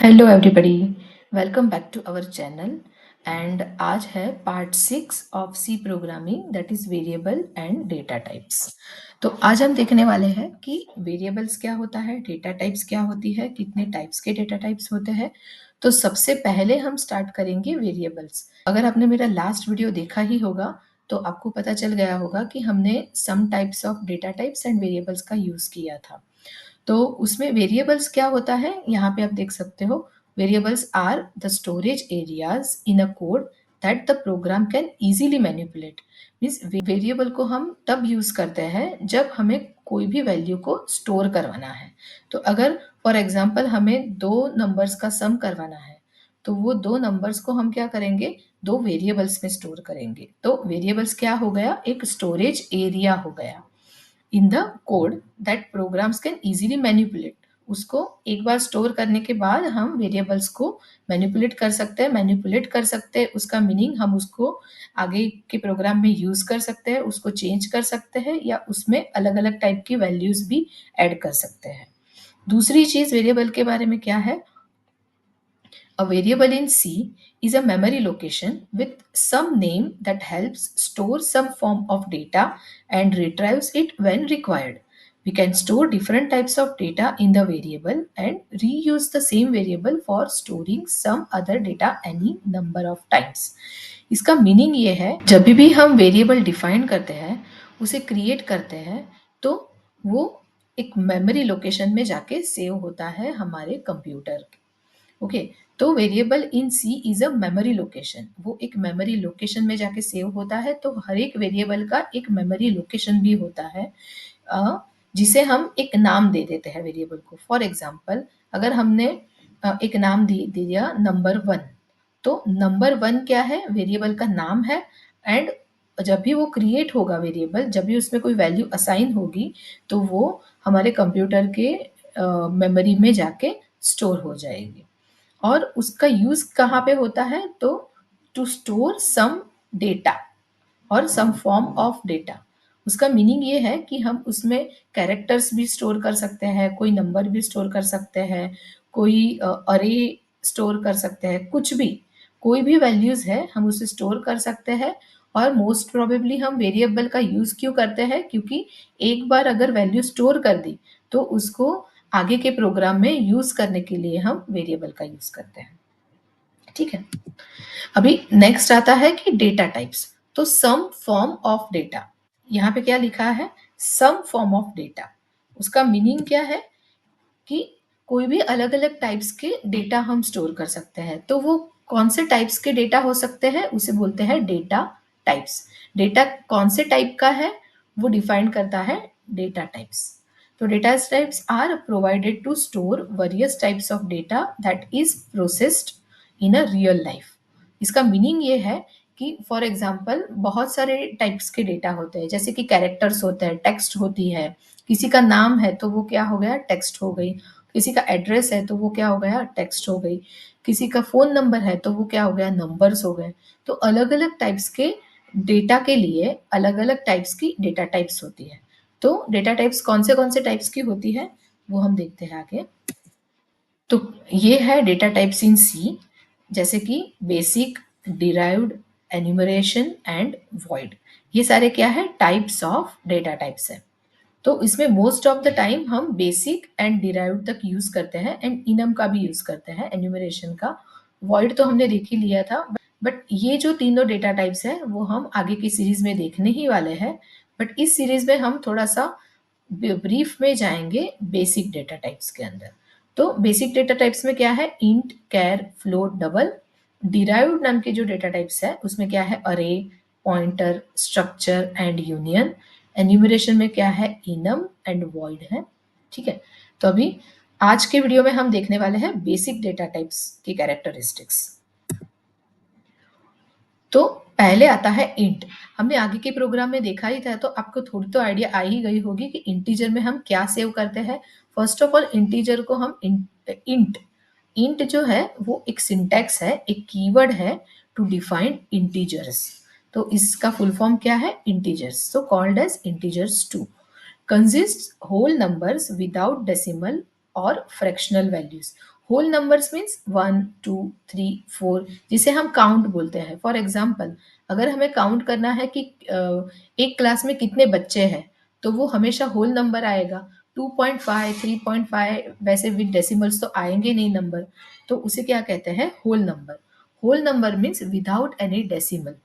Hello everybody, welcome back to our channel. And आज है part 6 of C programming, that is variable and data types. तो आज हम देखने वाले हैं कि वेरिएबल्स क्या होता है, डेटा टाइप्स क्या होती है, कितने टाइप्स के डेटा टाइप्स होते हैं। तो सबसे पहले हम स्टार्ट करेंगे वेरिएबल्स। अगर आपने मेरा लास्ट वीडियो देखा ही होगा तो आपको पता चल गया होगा कि हमने some types of data types and variables का यूज किया था। तो उसमें वेरिएबल्स क्या होता है, यहाँ पे आप देख सकते हो। Variables are the storage areas in a code that the program can easily manipulate. Means variable को हम तब यूज करते हैं जब हमें कोई भी वैल्यू को स्टोर करवाना है। तो अगर फॉर एग्जांपल हमें दो नंबर्स का सम करवाना है, तो वो दो नंबर्स को हम क्या करेंगे, दो वेरिएबल्स में स्टोर करेंगे। तो वेरिएबल्स क्या हो गया, एक स्टोरेज एरिया हो गया in the code that programs can easily manipulate. उसको एक बार स्टोर करने के बाद हम वेरिएबल्स को मैनिपुलेट कर सकते हैं। मैनिपुलेट कर सकते हैं उसका मीनिंग हम उसको आगे के प्रोग्राम में यूज कर सकते हैं, उसको चेंज कर सकते हैं या उसमें अलग अलग टाइप की वैल्यूज भी ऐड कर सकते हैं। दूसरी चीज वेरिएबल के बारे में क्या है, a variable in C is a memory location with some name that helps store some form of data and retrieves it when required. We can store different types of data in the variable and reuse the same variable for storing some other data any number of times. इसका meaning ये है, जब भी हम variable define करते हैं, उसे create करते हैं, तो वो एक मेमोरी लोकेशन में जाके सेव होता है हमारे कंप्यूटर। ओके, तो variable in C is a memory location, वो एक मेमोरी लोकेशन में जाके सेव होता है। तो हर एक वेरिएबल का एक मेमोरी लोकेशन भी होता है, जिसे हम एक नाम दे देते हैं वेरिएबल को। फॉर एग्जाम्पल, अगर हमने एक नाम दे दिया नंबर 1, तो नंबर 1 क्या है, वेरिएबल का नाम है। एंड जब भी वो क्रिएट होगा वेरिएबल, जब भी उसमें कोई वैल्यू असाइन होगी, तो वो हमारे कंप्यूटर के मेमोरी में जाके स्टोर हो जाएगी। और उसका यूज कहाँ पे होता है, तो टू स्टोर सम डेटा और सम फॉर्म ऑफ डेटा। उसका मीनिंग ये है कि हम उसमें कैरेक्टर्स भी स्टोर कर सकते हैं, कोई नंबर भी स्टोर कर सकते हैं, कोई अरे स्टोर कर सकते हैं, कुछ भी, कोई भी वैल्यूज है हम उसे स्टोर कर सकते हैं। और मोस्ट प्रोबेबली हम वेरिएबल का यूज क्यों करते हैं, क्योंकि एक बार अगर वैल्यू स्टोर कर दी तो उसको आगे के प्रोग्राम में यूज करने के लिए हम वेरिएबल का यूज करते हैं। ठीक है, अभी नेक्स्ट आता है कि डेटा टाइप्स। तो सम फॉर्म ऑफ डेटा, यहाँ पे क्या लिखा है, सम फॉर्म ऑफ डेटा। उसका मीनिंग क्या है कि कोई भी अलग अलग टाइप्स के डेटा हम स्टोर कर सकते हैं। तो वो कौन से टाइप्स के डेटा हो सकते हैं, उसे बोलते हैं डेटा टाइप्स। डेटा कौन से टाइप का है, वो डिफाइन करता है डेटा टाइप्स। तो data types are provided to store various types of data that is processed in a real life. इसका मीनिंग ये है कि फॉर एग्जाम्पल बहुत सारे टाइप्स के डेटा होते हैं, जैसे कि कैरेक्टर्स होते हैं, टेक्स्ट होती है, किसी का नाम है तो वो क्या हो गया, टेक्स्ट हो गई। किसी का एड्रेस है तो वो क्या हो गया, टेक्स्ट हो गई। किसी का फोन नंबर है तो वो क्या हो गया, नंबर्स हो गए। तो अलग अलग टाइप्स के डेटा के लिए अलग अलग टाइप्स की डेटा टाइप्स होती है। तो डेटा टाइप्स कौन से टाइप्स की होती है, वो हम देखते हैं आगे। तो ये है डेटा टाइप्स इन सी, जैसे कि basic, derived, enumeration and void. ये सारे क्या है, टाइप्स ऑफ डेटा टाइप्स है। तो इसमें मोस्ट ऑफ द टाइम हम बेसिक एंड डिराइव्ड तक यूज करते हैं एंड इनम का भी यूज करते हैं, एन्यूमरेशन का। वॉइड तो हमने देख ही लिया था, बट ये जो तीनों डेटा टाइप्स है वो हम आगे की सीरीज में देखने ही वाले हैं। बट इस सीरीज में हम थोड़ा सा ब्रीफ में जाएंगे बेसिक डेटा टाइप्स के अंदर। तो बेसिक डेटा टाइप्स में क्या है, इंट, कैर, फ्लोट, डबल। डिराइव्ड नाम के जो डेटा टाइप्स है उसमें क्या है, अरे, pointer, structure and union. Enumeration में क्या है, इनम एंड वॉइड है। ठीक है, तो अभी आज के वीडियो में हम देखने वाले हैं बेसिक डेटा टाइप्स की कैरेक्टरिस्टिक्स। तो पहले आता है इंट। हमने आगे के प्रोग्राम में देखा ही था, तो आपको थोड़ी तो आइडिया आ ही गई होगी कि इंटीजर में हम क्या सेव करते हैं। फर्स्ट ऑफ ऑल इंटीजर को हम इंट इंट जो है वो एक सिंटैक्स है, एक कीवर्ड है टू डिफाइन इंटीजर्स। तो इसका फुल फॉर्म क्या है, integers, so called as integers too. consists whole numbers without decimal or fractional values। Whole numbers means 1 2 3 4, जिसे हम काउंट बोलते हैं। फॉर एग्जाम्पल, अगर हमें काउंट करना है कि एक क्लास में कितने बच्चे हैं, तो वो हमेशा होल नंबर आएगा। 2.5 3.5 वैसे विद डेसिमल्स तो आएंगे नहीं नंबर, तो उसे क्या कहते हैं? Whole number. Whole number means without any decimal.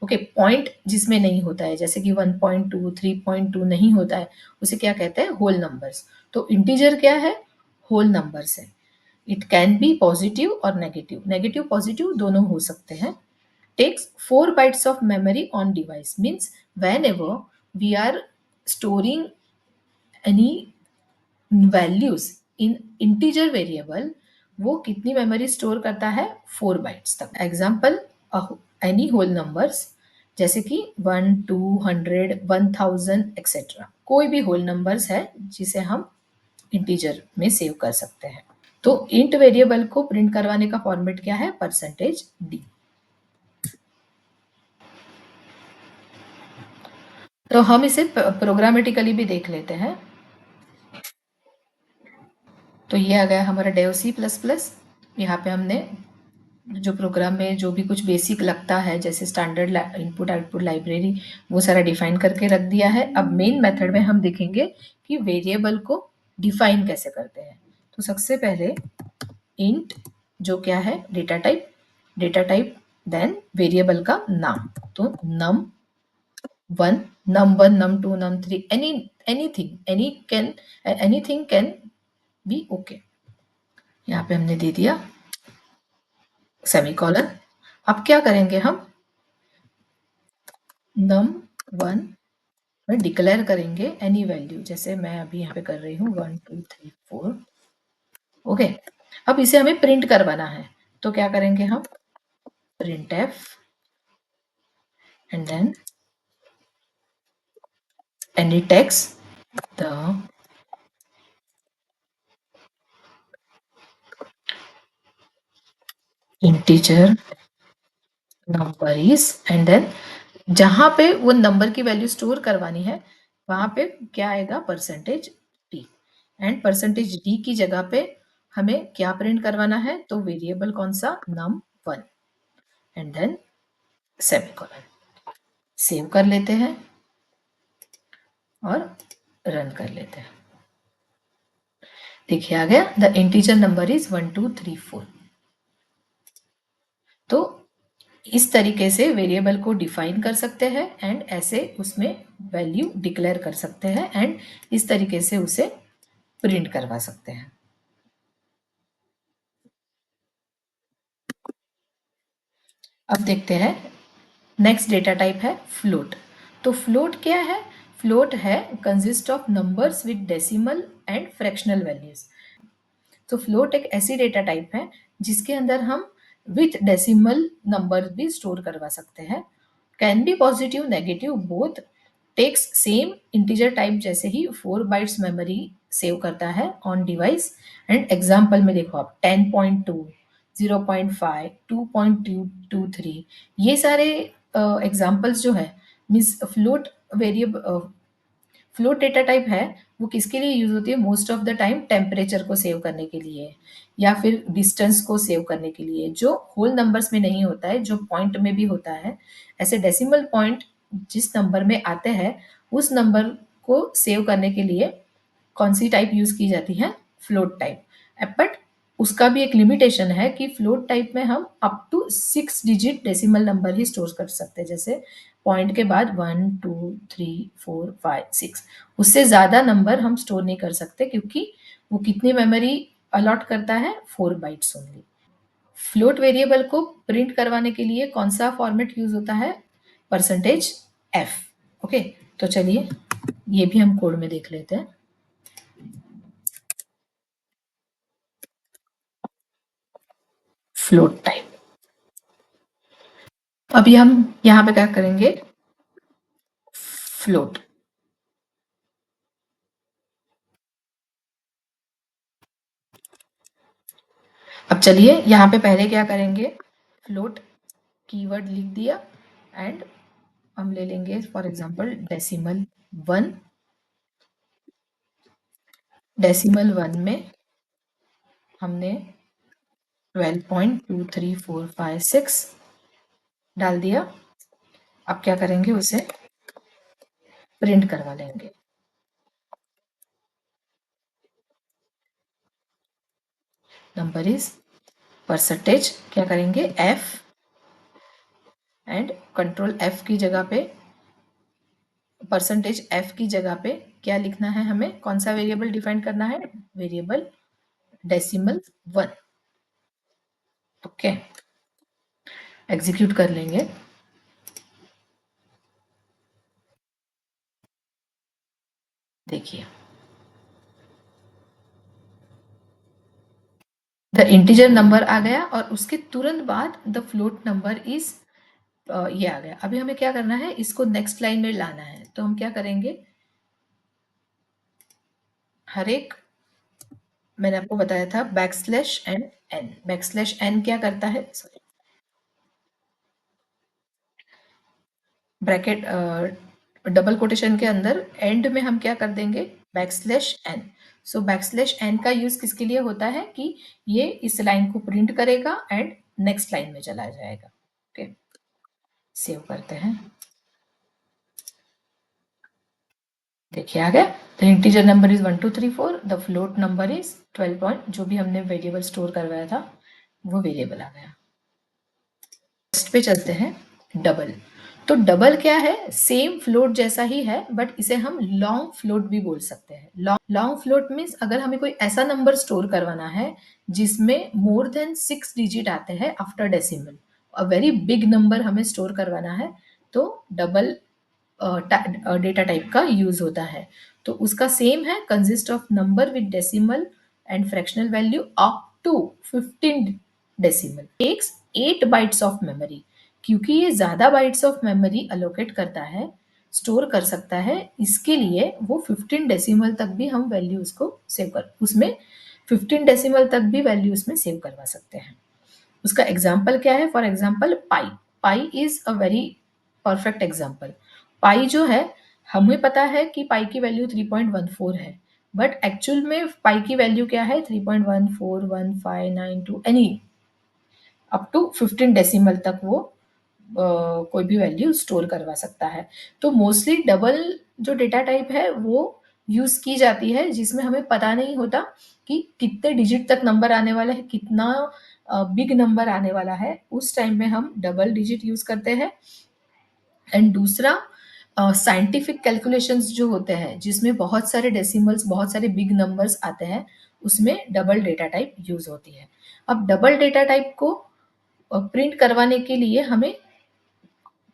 Okay, point जिसमें नहीं होता है, जैसे कि 1.2 3.2 नहीं होता है, उसे क्या कहते हैं? Whole numbers. तो इंटीजर क्या है? होल नंबर्स है। इट कैन बी पॉजिटिव और नेगेटिव, नेगेटिव पॉजिटिव दोनों हो सकते हैं। Takes 4 bytes of memory on device means whenever we are storing any values in integer variable, वो कितनी मेमोरी स्टोर करता है? 4 बाइट्स तक। एग्जाम्पल, एनी होल नंबर्स, जैसे कि 1 2 100 1000 एक्सेट्रा, कोई भी होल नंबर्स है जिसे हम इंटीजर में सेव कर सकते हैं। तो इंट वेरिएबल को प्रिंट करवाने का फॉर्मेट क्या है? %d। तो हम इसे प्रोग्रामेटिकली भी देख लेते हैं। तो ये आ गया हमारा डेव C++। यहाँ पे हमने जो प्रोग्राम में जो भी कुछ बेसिक लगता है, जैसे स्टैंडर्ड इनपुट आउटपुट लाइब्रेरी, वो सारा डिफाइन करके रख दिया है। अब मेन मेथड में हम देखेंगे कि वेरिएबल को डिफाइन कैसे करते हैं। तो सबसे पहले इंट, जो क्या है? Data type. Data type, then variable का नाम। तो num1, num1, num2, num3, anything can be okay। यहाँ पे हमने दे दिया सेमीकोलन। अब क्या करेंगे हम? num1 में डिक्लेयर करेंगे एनी वैल्यू, जैसे मैं अभी यहाँ पे कर रही हूँ 1 2 3 4। ओके, अब इसे हमें प्रिंट करवाना है, तो क्या करेंगे हम? printf and then any text, the integer number is, and then जहां पे वो नंबर की वैल्यू स्टोर करवानी है, वहां पे क्या आएगा? %d। एंड %d की जगह पे हमें क्या प्रिंट करवाना है? तो वेरिएबल कौन सा? num1, and then semicolon. Save कर लेते हैं और रन कर लेते हैं। देखिए आ गया, द इंटीजर नंबर इज 1 2 3 4। तो इस तरीके से वेरिएबल को डिफाइन कर सकते हैं एंड ऐसे उसमें वैल्यू डिक्लेयर कर सकते हैं एंड इस तरीके से उसे प्रिंट करवा सकते हैं। अब देखते हैं, नेक्स्ट डेटा टाइप है फ्लोट। तो फ्लोट क्या है? फ्लोट है consist of numbers with decimal and fractional values. तो फ्लोट एक ऐसी डेटा टाइप है जिसके अंदर हम विथ डेसिमल नंबर भी स्टोर करवा सकते हैं। Can be positive negative both. Takes same integer type जैसे ही 4 बाइट्स मेमोरी सेव करता है ऑन डिवाइस। एंड एग्जाम्पल में देखो आप 10.2 0.5 2.223, ये सारे एग्जाम्पल्स जो है means float variable. Float data type है वो किसके लिए यूज होती है? Most of the time temperature को सेव करने के लिए या फिर डिस्टेंस को सेव करने के लिए, जो होल नंबर्स में नहीं होता है, जो पॉइंट में भी होता है। ऐसे डेसिमल पॉइंट जिस नंबर में आते हैं, उस नंबर को सेव करने के लिए कौन सी टाइप यूज की जाती है? Float type. बट उसका भी एक लिमिटेशन है कि फ्लोट टाइप में हम up to 6 digit decimal number ही स्टोर कर सकते हैं, जैसे पॉइंट के बाद 1 2 3 4 5 6, उससे ज्यादा नंबर हम स्टोर नहीं कर सकते क्योंकि वो कितनी मेमोरी अलॉट करता है? 4 बाइट्स ओनली। फ्लोट वेरिएबल को प्रिंट करवाने के लिए कौन सा फॉर्मेट यूज होता है? %f। ओके, तो चलिए ये भी हम कोड में देख लेते हैं। Float type. अभी हम यहाँ पे क्या करेंगे? फ्लोट। अब चलिए यहाँ पे पहले क्या करेंगे? फ्लोट कीवर्ड लिख दिया एंड हम ले लेंगे फॉर एग्जांपल डेसिमल 1। डेसिमल 1 में हमने 12.2345 डाल दिया। अब क्या करेंगे, उसे प्रिंट करवा लेंगे। नंबर इज परसेंटेज, क्या करेंगे, एफ, एंड कंट्रोल एफ की जगह पे, परसेंटेज एफ की जगह पे क्या लिखना है हमें, कौन सा वेरिएबल डिफाइन करना है, वेरिएबल डेसिमल 1। ओके, एग्जीक्यूट कर लेंगे। देखिए, द इंटीजर नंबर आ गया और उसके तुरंत बाद द फ्लोट नंबर इज, ये आ गया। अभी हमें क्या करना है, इसको नेक्स्ट लाइन में लाना है। तो हम क्या करेंगे, हर एक, मैंने आपको बताया था backslash n, n backslash n क्या करता है, सॉरी, ब्रैकेट डबल कोटेशन के अंदर एंड में हम क्या कर देंगे, बैकस्लैश एन। सो बैकस्लैश एन का यूज किसके लिए होता है कि ये इस लाइन को प्रिंट करेगा एंड नेक्स्ट लाइन में चला जाएगा। ओके, सेव करते हैं। देखिए आ गया, the integer number is 1234, the float number is 12 point, जो भी हमने वेरिएबल स्टोर करवाया था वो वेरिएबल आ गया। नेक्स्ट पे चलते हैं, डबल। तो डबल क्या है, सेम फ्लोट जैसा ही है, बट इसे हम लॉन्ग फ्लोट भी बोल सकते हैं। लॉन्ग फ्लोट मीन्स अगर हमें कोई ऐसा नंबर स्टोर करवाना है जिसमें मोर देन 6 डिजिट आते हैं after decimal, a very big number हमें स्टोर करवाना है, तो डबल डेटा टाइप का यूज होता है। तो उसका सेम है, consist of number with decimal and fractional value up to 15 decimal, takes 8 bytes of memory. क्योंकि ये ज्यादा बाइट्स ऑफ मेमोरी अलोकेट करता है, स्टोर कर सकता है, इसके लिए वो 15 डेसिमल तक भी हम वैल्यू उसको सेव कर, उसमें 15 डेसिमल तक भी वैल्यू उसमें सेव करवा सकते हैं। उसका एग्जाम्पल क्या है, for example pi, pi is a very perfect example. Pi जो है, हमें पता है कि पाई की वैल्यू 3.14 है, बट एक्चुअल में पाई की वैल्यू क्या है, 3.141592, एनी अप टू 15 डेसिमल तक वो कोई भी वैल्यू स्टोर करवा सकता है। तो मोस्टली डबल जो डेटा टाइप है वो यूज की जाती है जिसमें हमें पता नहीं होता कि कितने डिजिट तक नंबर आने वाला है, कितना बिग नंबर आने वाला है, उस टाइम में हम डबल डिजिट यूज करते हैं। एंड दूसरा, साइंटिफिक कैलकुलेशंस जो होते हैं जिसमें बहुत सारे डेसिमल्स, बहुत सारे बिग नंबर्स आते हैं, उसमें डबल डेटा टाइप यूज होती है। अब डबल डेटा टाइप को प्रिंट करवाने के लिए हमें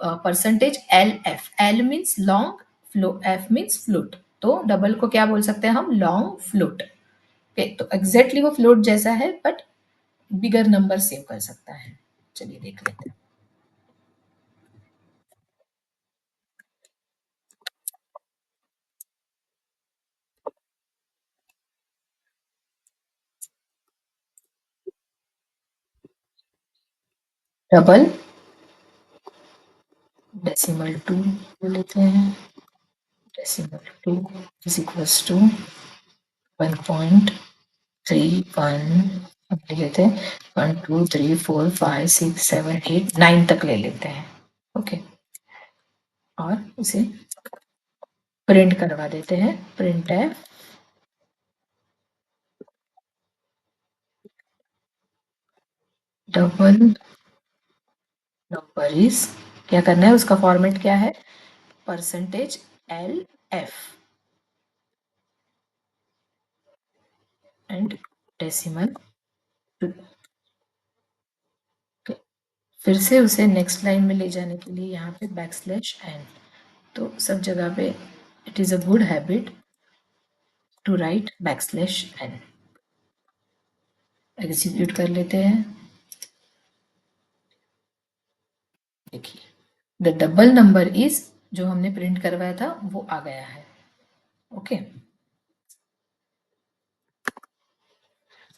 percentage L, F, L means long, flow, F means float, तो डबल को क्या बोल सकते हैं हम, लॉन्ग फ्लोट। ओके, तो एग्जैक्टली वो फ्लोट जैसा है बट बिगर नंबर सेव कर सकता है। चलिए देख लेते हैं। डबल डेसिमल 2 लेते हैं, डेसिमल 2 इज इक्वल्स टू 1.31, ले लेते हैं 1 2 3 4 5 6 7 8 9 तक ले लेते हैं। ओके, और उसे प्रिंट करवा देते हैं, प्रिंट है डबल नंबर इज, क्या करना है, उसका फॉर्मेट क्या है, percentage L, F and decimal. फिर से उसे नेक्स्ट लाइन में ले जाने के लिए यहाँ पे बैकस्लैश एन, तो सब जगह पे it is a good habit to write backslash n. Execute कर लेते हैं। देखिए, द डबल नंबर इज, जो हमने प्रिंट करवाया था वो आ गया है। ओके,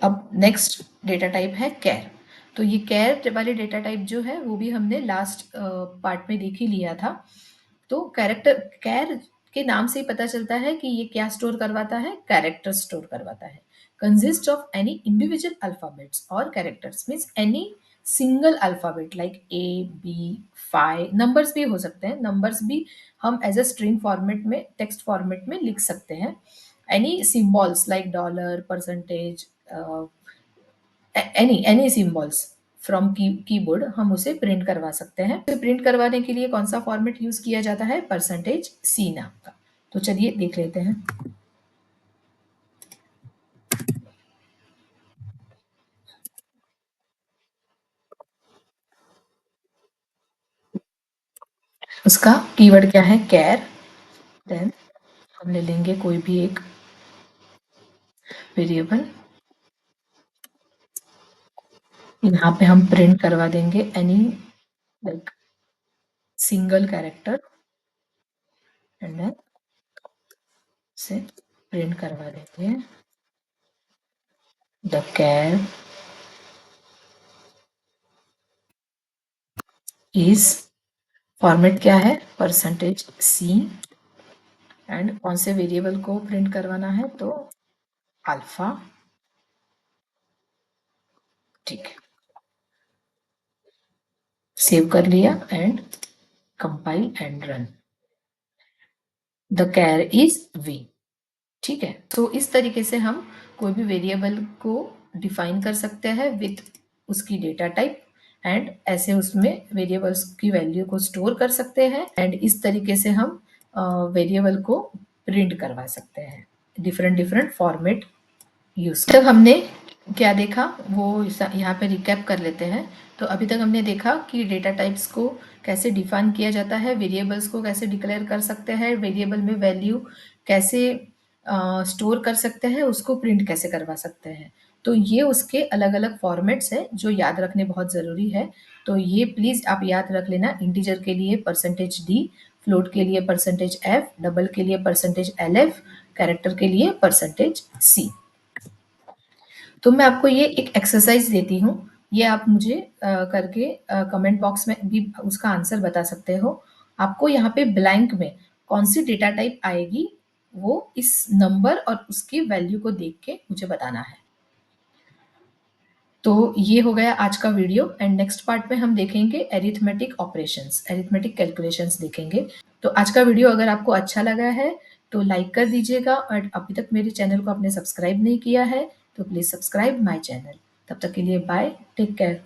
अब नेक्स्ट डेटा टाइप है कैर। तो ये कैर वाले डेटा टाइप जो है वो भी हमने लास्ट पार्ट में देख ही लिया था। तो कैरेक्टर, कैर के नाम से ही पता चलता है कि ये क्या स्टोर करवाता है, कैरेक्टर स्टोर करवाता है। consists of any individual alphabets or characters, means any single alphabet like A B फाइ, नंबर्स भी हो सकते हैं, नंबर्स भी हम एज अ स्ट्रिंग फॉर्मेट में, टेक्स्ट फॉर्मेट में लिख सकते हैं। Any symbols like dollar, percentage, any symbols from keyboard हम उसे प्रिंट करवा सकते हैं। तो प्रिंट करवाने के लिए कौन सा फॉर्मेट यूज किया जाता है? परसेंटेज सी नाम का। तो चलिए देख लेते हैं। उसका कीवर्ड क्या है? कैर। देन हम ले लेंगे कोई भी एक वेरिएबल, यहाँ पे हम प्रिंट करवा देंगे any like single character and then से प्रिंट करवा देंगे द कैर इज, फॉर्मेट क्या है? परसेंटेज सी, एंड कौन से वेरिएबल को प्रिंट करवाना है? तो अल्फा। ठीक है, सेव कर लिया and compile and run. The char is V. ठीक है, तो इस तरीके से हम कोई भी वेरिएबल को डिफाइन कर सकते हैं विथ उसकी डेटा टाइप, एंड ऐसे उसमें वेरिएबल्स की वैल्यू को स्टोर कर सकते हैं, एंड इस तरीके से हम वेरिएबल को प्रिंट करवा सकते हैं डिफरेंट डिफरेंट फॉर्मेट यूज। तक हमने क्या देखा वो यहाँ पे रिकैप कर लेते हैं। तो अभी तक हमने देखा कि डेटा टाइप्स को कैसे डिफाइन किया जाता है, वेरिएबल्स को कैसे डिक्लेयर कर सकते हैं, वेरिएबल में वैल्यू कैसे स्टोर कर सकते हैं, उसको प्रिंट कैसे करवा सकते हैं। तो ये उसके अलग अलग फॉर्मेट्स हैं जो याद रखने बहुत ज़रूरी है। तो ये प्लीज़ आप याद रख लेना। इंटीजर के लिए परसेंटेज डी, फ्लोट के लिए परसेंटेज एफ, डबल के लिए परसेंटेज एल एफ, कैरेक्टर के लिए परसेंटेज सी। तो मैं आपको ये एक एक्सरसाइज देती हूँ, ये आप मुझे करके कमेंट बॉक्स में भी उसका आंसर बता सकते हो। आपको यहाँ पे ब्लैंक में कौन सी डेटा टाइप आएगी वो इस नंबर और उसकी वैल्यू को देख के मुझे बताना है। तो ये हो गया आज का वीडियो, एंड नेक्स्ट पार्ट में हम देखेंगे एरिथमेटिक ऑपरेशंस, एरिथमेटिक कैलकुलेशंस देखेंगे। तो आज का वीडियो अगर आपको अच्छा लगा है तो लाइक कर दीजिएगा, और अभी तक मेरे चैनल को आपने सब्सक्राइब नहीं किया है तो प्लीज़ सब्सक्राइब माय चैनल। तब तक के लिए बाय, टेक केयर।